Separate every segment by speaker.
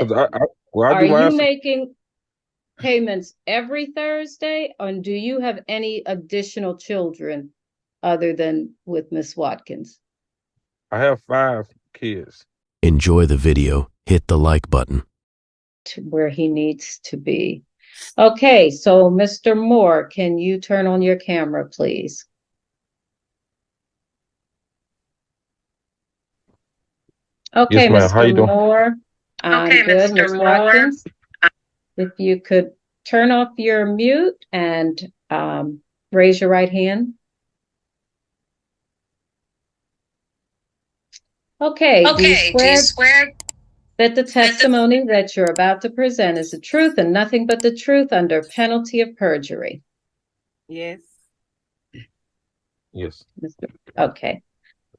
Speaker 1: 'Cause well, I
Speaker 2: Are
Speaker 1: do my
Speaker 2: you
Speaker 1: answer.
Speaker 2: making payments every Thursday, or do you have any additional children other than with Miss Watkins?
Speaker 1: I have 5 kids.
Speaker 3: Enjoy the video, hit the like button.
Speaker 2: To where he needs to be. Okay, so Mr. Moore, can you turn on your camera, please? Okay,
Speaker 1: Yes, ma'am. How
Speaker 2: Mr.
Speaker 1: you doing?
Speaker 2: Moore, I'm good. Miss Watkins, if you could turn off your mute and raise your right hand. Okay, do you swear that the testimony that you're about to present is the truth and nothing but the truth under penalty of perjury?
Speaker 4: Yes.
Speaker 1: Yes.
Speaker 2: Okay.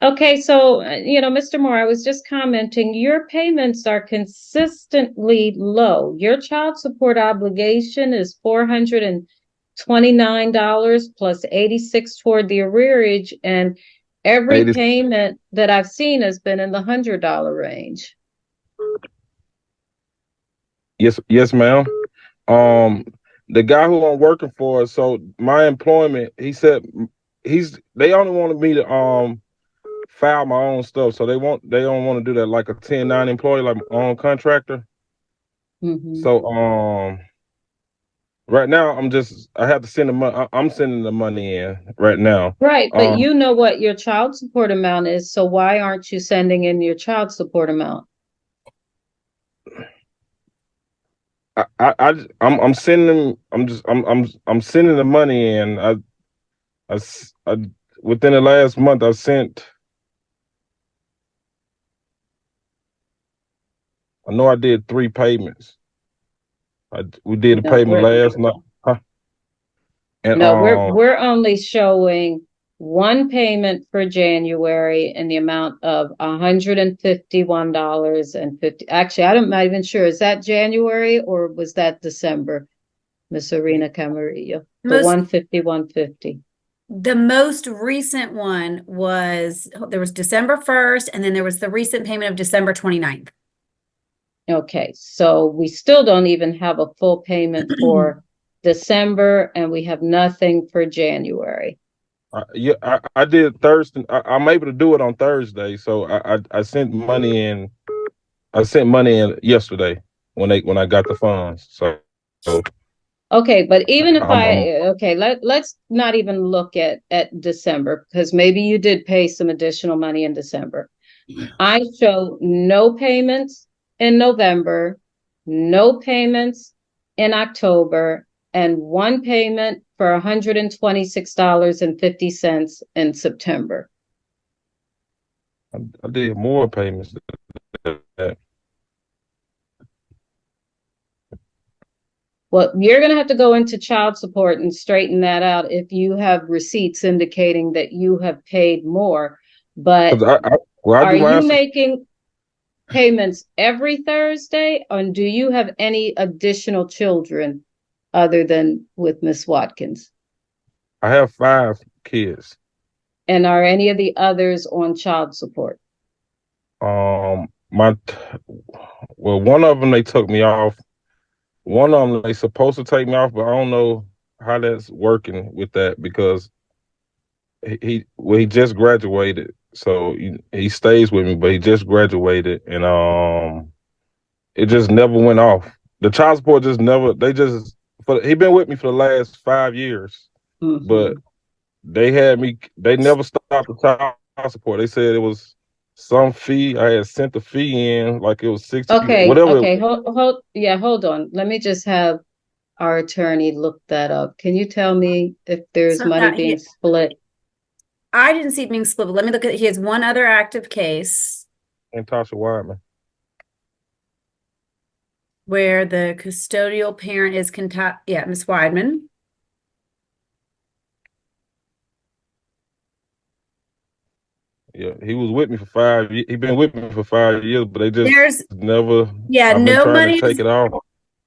Speaker 2: Okay, so, Mr. Moore, I was just commenting, your payments are consistently low. Your child support obligation is $429 plus 86 toward the arrearage, and every
Speaker 1: 80.
Speaker 2: payment that I've seen has been in the $100 range.
Speaker 1: Yes, ma'am. The guy who I'm working for, so my employment, he said they only wanted me to file my own stuff. So they don't want to do that like a 10-9 employee, like my own contractor.
Speaker 2: Mhm.
Speaker 1: So right now I have to send the money. I'm sending the money in right now.
Speaker 2: Right, but
Speaker 1: Um
Speaker 2: you know what your child support amount is, so why aren't you sending in your child support amount?
Speaker 1: I'm sending I'm sending the money in. I within the last month I know I did 3 payments. We did a
Speaker 2: No,
Speaker 1: payment last night. Huh? And
Speaker 2: no, we're only showing one payment for January in the amount of $151.50. Actually, I'm not even sure. Is that January or was that December, Miss Arena Camarillo? The 151.50.
Speaker 4: The most recent one was, there was December 1st, and then there was the recent payment of December 29th.
Speaker 2: Okay, so we still don't even have a full payment for December, and we have nothing for January.
Speaker 1: yeah, I did Thursday. I'm able to do it on Thursday, so I sent money in. I sent money in yesterday when I got the funds. So
Speaker 2: Okay, but even if
Speaker 1: I'm
Speaker 2: let's not even look at December, because maybe you did pay some additional money in December. I show no payments in November, no payments in October, and one payment for $126.50 in September.
Speaker 1: I did more payments than that.
Speaker 2: Well, you're going to have to go into child support and straighten that out if you have receipts indicating that you have paid more. But
Speaker 1: 'Cause I
Speaker 2: are
Speaker 1: do my
Speaker 2: you
Speaker 1: answer.
Speaker 2: making payments every Thursday, or do you have any additional children other than with Miss Watkins?
Speaker 1: I have 5 kids.
Speaker 2: And are any of the others on child support?
Speaker 1: My well, one of them they took me off. One of them they supposed to take me off, but I don't know how that's working with that because he just graduated, so he stays with me, but he just graduated, and it just never went off. The child support just never. He been with me for the last 5 years, but
Speaker 2: Mhm.
Speaker 1: they never stopped the child support. They said it was some fee. I had sent the fee in like it was 60,
Speaker 2: Okay,
Speaker 1: whatever.
Speaker 2: okay, hold on. Let me just have our attorney look that up. Can you tell me if there's
Speaker 4: So
Speaker 2: money being split?
Speaker 4: I didn't see it being split, but let me look at, he has one other active case
Speaker 1: And Tasha Wideman.
Speaker 4: where the custodial parent is Miss Weidman.
Speaker 1: Yeah, he was with me for 5 years. He been with me for 5 years, but they just
Speaker 4: There's,
Speaker 1: never.
Speaker 4: yeah,
Speaker 1: I've been
Speaker 4: no
Speaker 1: trying to
Speaker 4: money.
Speaker 1: take it off.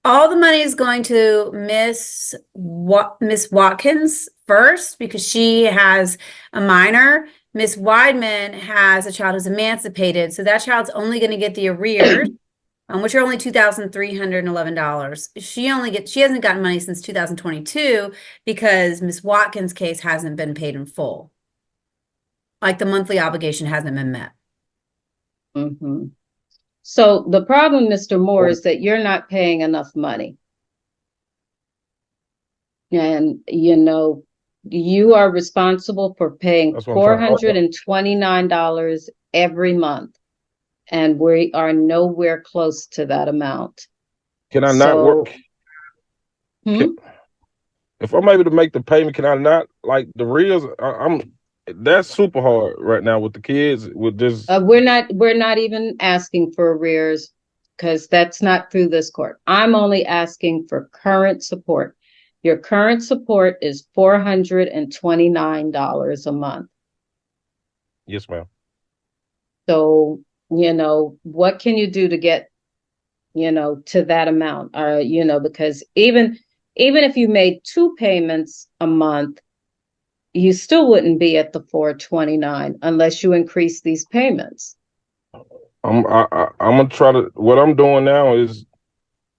Speaker 4: All the money is going to Miss Watkins first because she has a minor. Miss Weidman has a child who's emancipated, so that child's only going to get the arrears. which are only $2,311. She hasn't gotten money since 2022 because Miss Watkins' case hasn't been paid in full. Like the monthly obligation hasn't been met.
Speaker 2: Mm-hmm. So the problem, Mr. Moore, is that you're not paying enough money. And, you are responsible for paying
Speaker 1: That's what I'm trying.
Speaker 2: $429 every month. And we are nowhere close to that amount.
Speaker 1: Can I not
Speaker 2: So,
Speaker 1: work? If I'm able to make the payment, can I not like the reels? I'm that's super hard right now with the kids. With just
Speaker 2: we're not even asking for arrears because that's not through this court. I'm only asking for current support. Your current support is $429 a month.
Speaker 1: yes, ma'am.
Speaker 2: So, what can you do to get, to that amount? Or, because even if you made two payments a month, you still wouldn't be at the 429 unless you increase these payments.
Speaker 1: I'm gonna try to. What I'm doing now is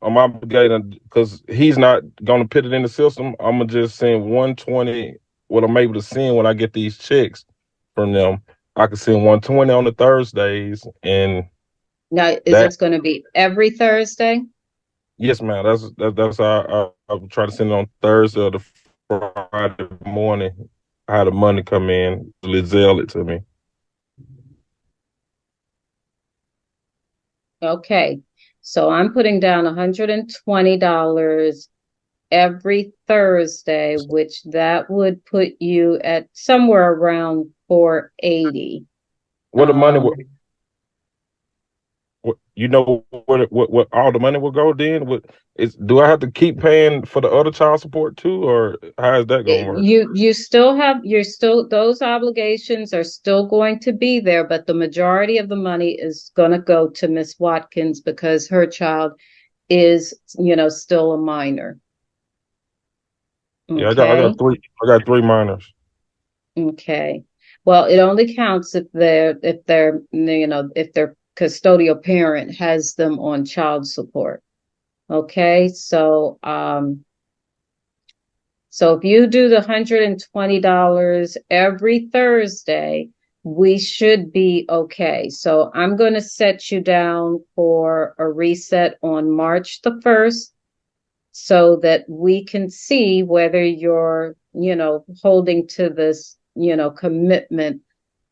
Speaker 1: I'm obligated because he's not gonna put it in the system. I'm gonna just send 120. What I'm able to send when I get these checks from them, I can send 120 on the Thursdays, and
Speaker 2: Now, is
Speaker 1: that
Speaker 2: this going to be every Thursday?
Speaker 1: yes, ma'am. That's how I try to send it on Thursday or the Friday morning. How the money come in, Zelle it to me.
Speaker 2: Okay. So I'm putting down $120 every Thursday, which that would put you at somewhere around 480.
Speaker 1: What the money? You know what all the money will go then? Do I have to keep paying for the other child support too, or how is that gonna work?
Speaker 2: You're still those obligations are still going to be there, but the majority of the money is going to go to Miss Watkins because her child is, still a minor.
Speaker 1: Yeah, I got
Speaker 2: Okay.
Speaker 1: three minors.
Speaker 2: Okay. Well, it only counts if their custodial parent has them on child support. Okay. So if you do the $120 every Thursday, we should be okay. So I'm going to set you down for a reset on March the 1st so that we can see whether you're, holding to this, commitment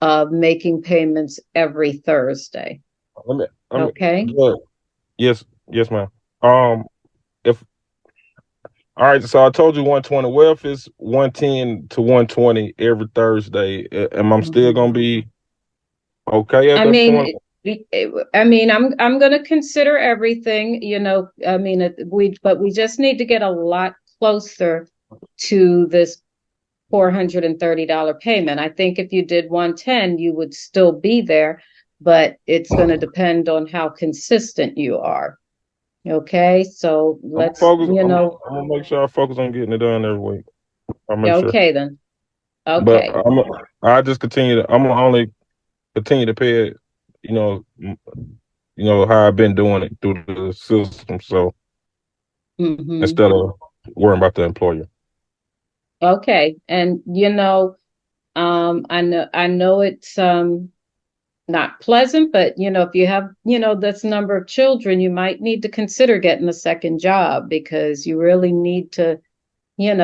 Speaker 2: of making payments every Thursday.
Speaker 1: Let me,
Speaker 2: Okay?
Speaker 1: yeah, yes, ma'am. If all right, so I told you 120. Well, if it's 110 to 120 every Thursday, am I still
Speaker 2: Mhm.
Speaker 1: gonna be okay at
Speaker 2: I
Speaker 1: that point?
Speaker 2: mean, I'm going to consider everything, but we just need to get a lot closer to this $430 payment. I think if you did 110, you would still be there, but it's going to depend on how consistent you are. Okay, so
Speaker 1: I'm gonna
Speaker 2: let's,
Speaker 1: focus. I'm gonna make sure I focus on getting it done every week. I'll make sure.
Speaker 2: okay then.
Speaker 1: But
Speaker 2: Okay.
Speaker 1: I just continue to. I'm gonna only continue to pay it. How I've been doing it through the system. So
Speaker 2: Hmm.
Speaker 1: instead of worrying about the employer.
Speaker 2: Okay. And I know it's not pleasant, but if you have, this number of children, you might need to consider getting a second job because you really need to,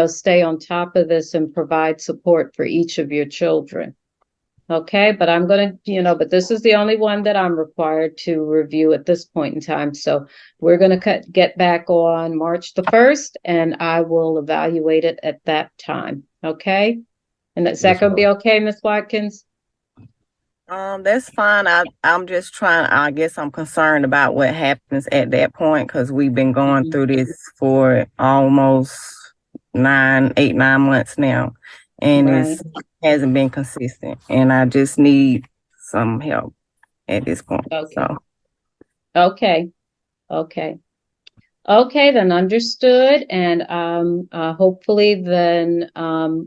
Speaker 2: stay on top of this and provide support for each of your children. Okay, but I'm going to, but this is the only one that I'm required to review at this point in time. So we're going to get back on March the 1st and I will evaluate it at that time. Okay. And is that
Speaker 1: Yes,
Speaker 2: going to be
Speaker 1: ma'am.
Speaker 2: okay, Miss Watkins?
Speaker 5: That's fine. I'm just trying, I guess I'm concerned about what happens at that point because we've been going
Speaker 2: Mhm.
Speaker 5: through this for almost 9 months now, and
Speaker 2: Right.
Speaker 5: it hasn't been consistent. And I just need some help at this point.
Speaker 2: Okay.
Speaker 5: So
Speaker 2: Okay. Okay. Okay, then understood. And hopefully then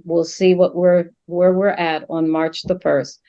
Speaker 2: we'll see where we're at on March the 1st.